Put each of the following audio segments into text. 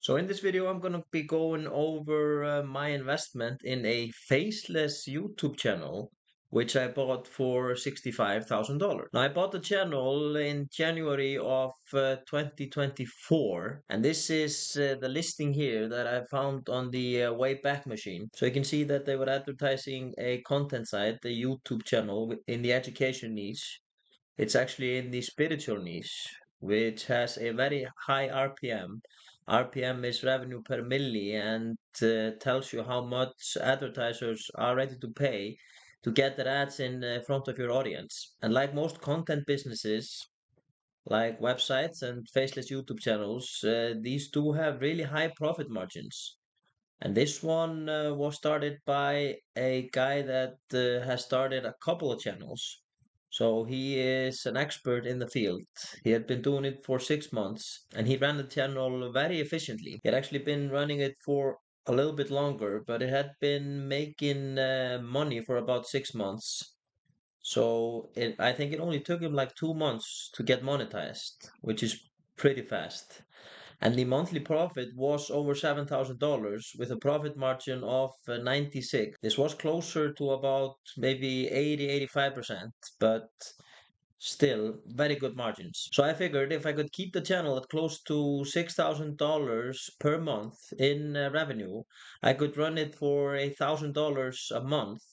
So in this video, I'm going to be going over my investment in a faceless YouTube channel, which I bought for $65,000. Now, I bought the channel in January of 2024, and this is the listing here that I found on the Wayback Machine. So you can see that they were advertising a content site, the YouTube channel in the education niche. It's actually in the spiritual niche, which has a very high RPM. RPM is revenue per milli and tells you how much advertisers are ready to pay to get their ads in front of your audience. And like most content businesses, like websites and faceless YouTube channels, these do have really high profit margins. And this one was started by a guy that has started a couple of channels. So he is an expert in the field. He had been doing it for 6 months and he ran the channel very efficiently. He had actually been running it for a little bit longer, but it had been making money for about 6 months. So I think it only took him like 2 months to get monetized, which is pretty fast. And the monthly profit was over $7,000 with a profit margin of 96. This was closer to about maybe 80-85%, but still very good margins. So I figured if I could keep the channel at close to $6,000 per month in revenue, I could run it for $1,000 a month,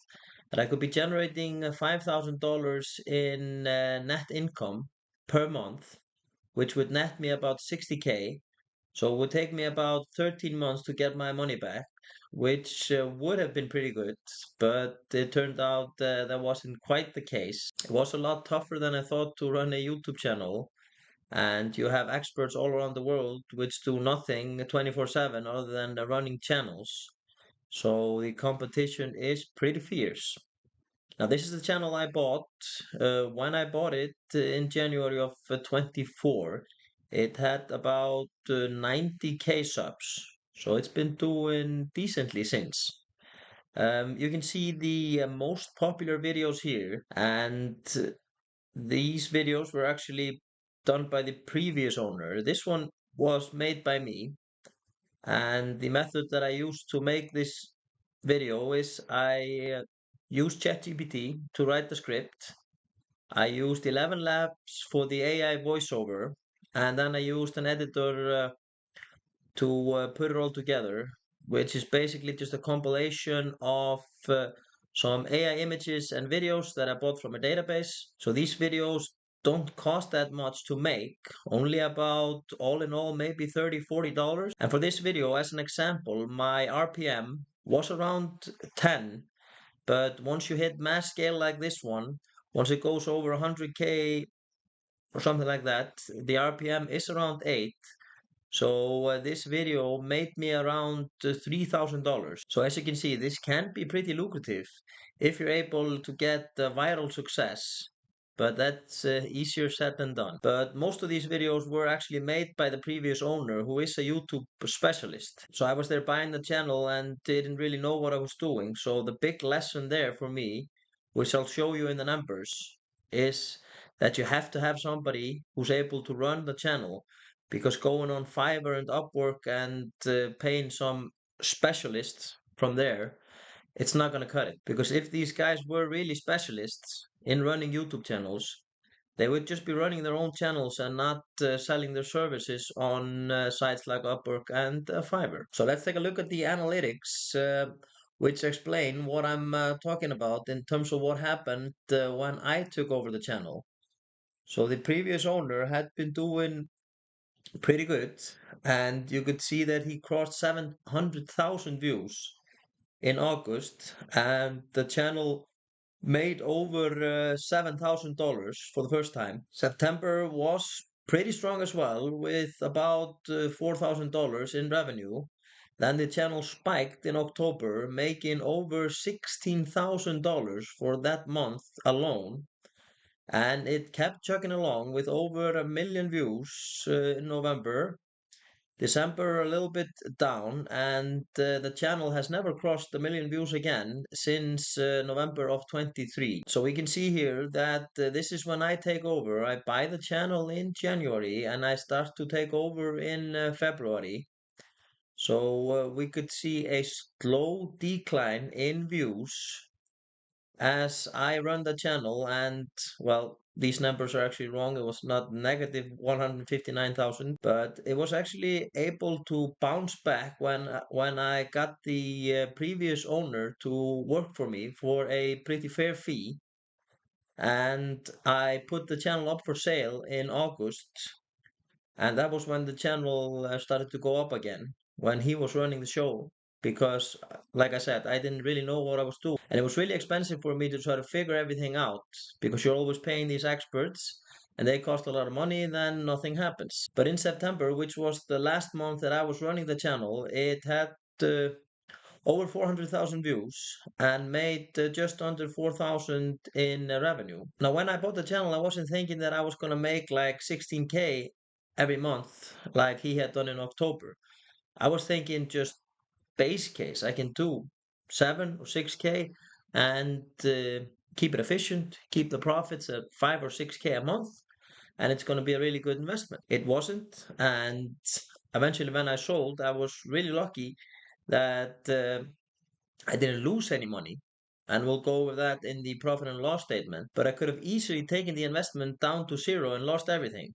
and I could be generating $5,000 in net income per month, which would net me about 60K. So it would take me about 13 months to get my money back, which would have been pretty good, but it turned out that wasn't quite the case. It was a lot tougher than I thought to run a YouTube channel, and you have experts all around the world which do nothing 24/7 other than running channels. So the competition is pretty fierce. Now, this is the channel I bought. When I bought it in January of 24, it had about 90K subs. So it's been doing decently since. You can see the most popular videos here, and these videos were actually done by the previous owner. This one was made by me, and the method that I used to make this video is I used ChatGPT to write the script. I used 11 Labs for the AI voiceover, and then I used an editor to put it all together, which is basically just a compilation of some AI images and videos that I bought from a database. So these videos don't cost that much to make, only about all in all maybe $30-40. And for this video, as an example, my RPM was around 10, but once you hit mass scale like this one, once it goes over 100K or something like that, the RPM is around 8. So this video made me around $3,000. So as you can see, this can be pretty lucrative if you're able to get viral success. But that's easier said than done. But most of these videos were actually made by the previous owner, who is a YouTube specialist. So I was there buying the channel and didn't really know what I was doing. So the big lesson there for me, which I'll show you in the numbers, is that you have to have somebody who's able to run the channel, because going on Fiverr and Upwork and paying some specialists from there, it's not going to cut it. Because if these guys were really specialists in running YouTube channels, they would just be running their own channels and not selling their services on sites like Upwork and Fiverr. So let's take a look at the analytics, which explain what I'm talking about in terms of what happened when I took over the channel. So the previous owner had been doing pretty good, and you could see that he crossed 700,000 views in August, and the channel made over $7,000 for the first time. September was pretty strong as well, with about $4,000 in revenue. Then the channel spiked in October, making over $16,000 for that month alone, and it kept chugging along with over 1 million views in November. December a little bit down, and the channel has never crossed 1 million views again since November of 23. So we can see here that this is when I take over. I buy the channel in January and I start to take over in February. So we could see a slow decline in views as I run the channel, and well, these numbers are actually wrong. It was not negative 159,000, but it was actually able to bounce back when I got the previous owner to work for me for a pretty fair fee, and I put the channel up for sale in August, and that was when the channel started to go up again, when he was running the show. Because, like I said, I didn't really know what I was doing. And it was really expensive for me to try to figure everything out because you're always paying these experts and they cost a lot of money and then nothing happens. But in September, which was the last month that I was running the channel, it had uh, over 400,000 views and made just under 4,000 in revenue. Now, when I bought the channel, I wasn't thinking that I was going to make like 16K every month like he had done in October. I was thinking just base case, I can do 7 or 6K and keep it efficient, keep the profits at 5 or 6K a month, and it's going to be a really good investment. It wasn't, and eventually, when I sold, I was really lucky that I didn't lose any money. And we'll go over that in the profit and loss statement. But I could have easily taken the investment down to zero and lost everything.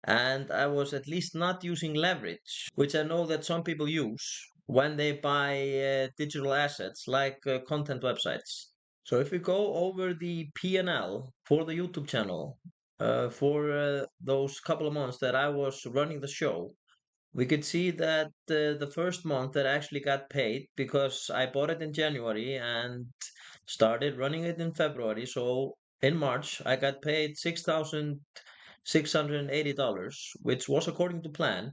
And I was at least not using leverage, which I know that some people use when they buy digital assets like content websites. So if we go over the P&L for the YouTube channel for those couple of months that I was running the show, we could see that the first month that I actually got paid because I bought it in January and started running it in February. So in March, I got paid $6,680, which was according to plan.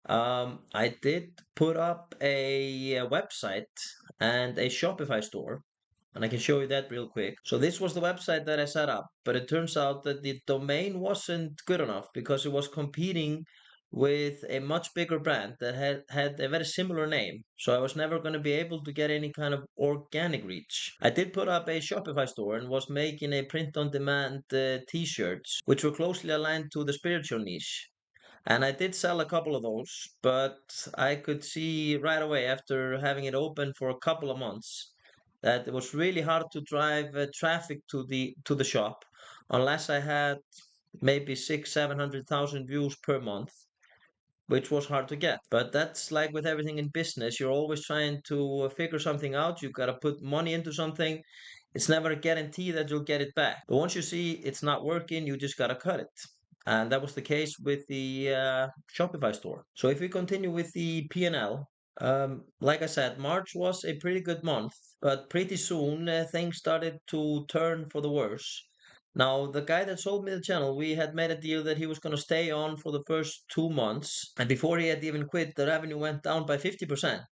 I did put up a website and a Shopify store, and I can show you that real quick. So this was the website that I set up, but it turns out that the domain wasn't good enough because it was competing with a much bigger brand that had a very similar name. So I was never going to be able to get any kind of organic reach. I did put up a Shopify store and was making a print-on-demand t-shirts, which were closely aligned to the spiritual niche. And I did sell a couple of those, but I could see right away after having it open for a couple of months that it was really hard to drive traffic to the shop unless I had maybe 700,000 views per month, which was hard to get. But that's like with everything in business. You're always trying to figure something out. You gotta put money into something. It's never a guarantee that you'll get it back. But once you see it's not working, you just gotta cut it. And that was the case with the Shopify store. So if we continue with the P&L, like I said, March was a pretty good month, but pretty soon things started to turn for the worse. Now, the guy that sold me the channel, we had made a deal that he was going to stay on for the first 2 months. And before he had even quit, the revenue went down by 50%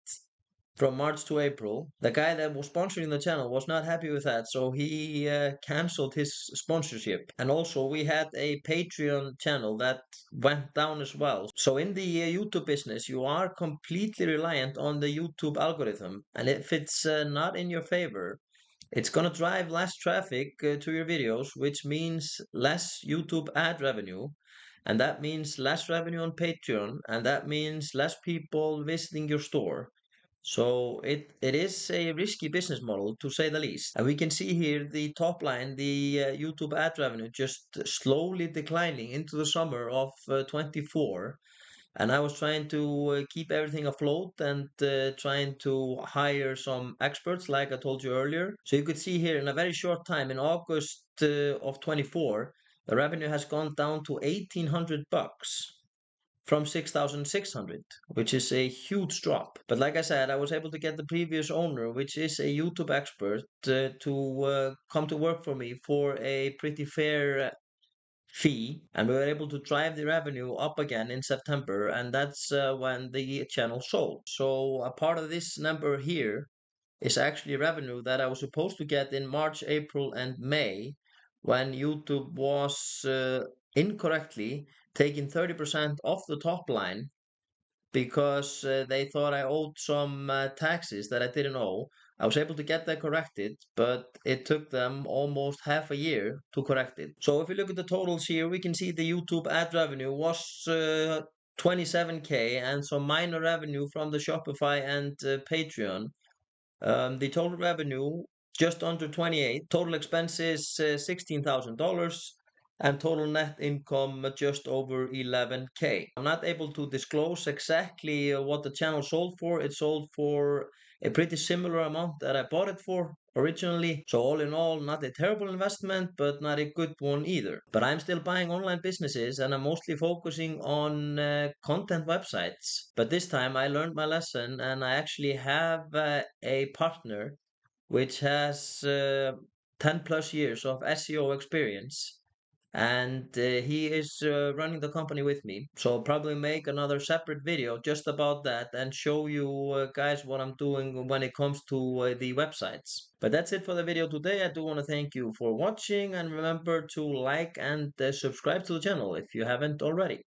from March to April. The guy that was sponsoring the channel was not happy with that, so he canceled his sponsorship. And also, we had a Patreon channel that went down as well. So, in the YouTube business, you are completely reliant on the YouTube algorithm. And if it's not in your favor, it's going to drive less traffic to your videos, which means less YouTube ad revenue. And that means less revenue on Patreon. And that means less people visiting your store. So it is a risky business model to say the least. And we can see here the top line, the YouTube ad revenue just slowly declining into the summer of 24. And I was trying to keep everything afloat and trying to hire some experts, like I told you earlier. So you could see here in a very short time, in August of 24, the revenue has gone down to 1,800 bucks from 6,600, which is a huge drop. But like I said, I was able to get the previous owner, which is a YouTube expert, to come to work for me for a pretty fair fee, and we were able to drive the revenue up again in September, and that's when the channel sold. So a part of this number here is actually revenue that I was supposed to get in March, April, and May when YouTube was incorrectly taking 30% off the top line because they thought I owed some taxes that I didn't owe. I was able to get that corrected, but it took them almost half a year to correct it. So if we look at the totals here, we can see the YouTube ad revenue was 27K and some minor revenue from the Shopify and Patreon. The total revenue just under 28, total expenses $16,000, and total net income just over 11K. I'm not able to disclose exactly what the channel sold for. It sold for a pretty similar amount that I bought it for originally. So all in all, not a terrible investment, but not a good one either. But I'm still buying online businesses and I'm mostly focusing on content websites. But this time I learned my lesson and I actually have a partner which has 10 plus years of SEO experience, and he is running the company with me. So I'll probably make another separate video just about that and show you guys what I'm doing when it comes to the websites. But that's it for the video today. I do want to thank you for watching, and remember to like and subscribe to the channel if you haven't already.